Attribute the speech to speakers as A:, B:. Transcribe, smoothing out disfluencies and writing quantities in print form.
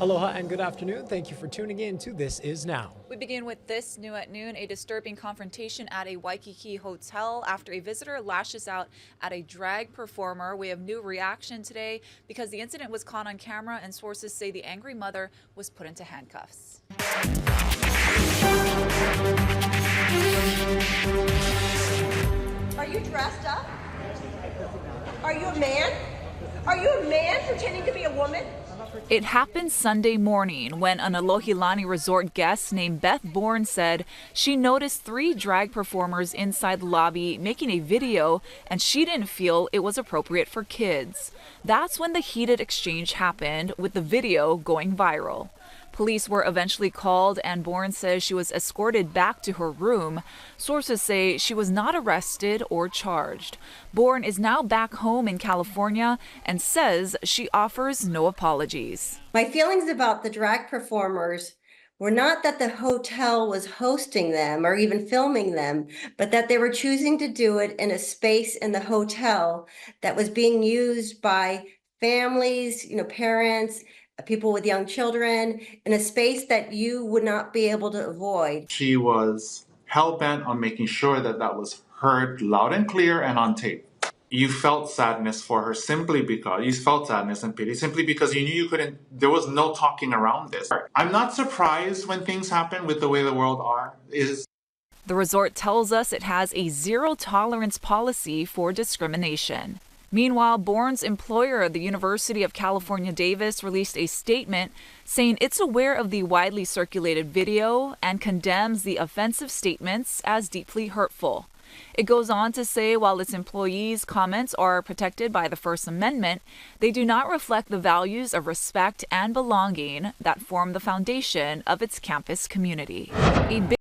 A: Aloha and good afternoon. Thank you for tuning in to This Is Now.
B: We begin with this new at noon, a disturbing confrontation at a Waikiki hotel after a visitor lashes out at a drag performer. We have new reaction today because the incident was caught on camera and sources say the angry mother was put into handcuffs.
C: Are you dressed up? Are you a man? Are you a man pretending to be a woman?
B: It happened Sunday morning when an Alohilani resort guest named Beth Bourne said she noticed 3 drag performers inside the lobby making a video and she didn't feel it was appropriate for kids. That's when the heated exchange happened, with the video going viral. Police were eventually called and Bourne says she was escorted back to her room. Sources say she was not arrested or charged. Bourne is now back home in California and says she offers no apologies.
C: My feelings about the drag performers were not that the hotel was hosting them or even filming them, but that they were choosing to do it in a space in the hotel that was being used by families, parents, people with young children, in a space that you would not be able to avoid.
D: She was hell-bent on making sure that that was heard loud and clear and on tape. You felt sadness for her simply because you felt sadness and pity simply because you knew you couldn't, there was no talking around this. I'm not surprised when things happen with the way the world is.
B: The resort tells us it has a zero-tolerance policy for discrimination. Meanwhile, Bourne's employer, the University of California, Davis, released a statement saying it's aware of the widely circulated video and condemns the offensive statements as deeply hurtful. It goes on to say while its employees' comments are protected by the First Amendment, they do not reflect the values of respect and belonging that form the foundation of its campus community.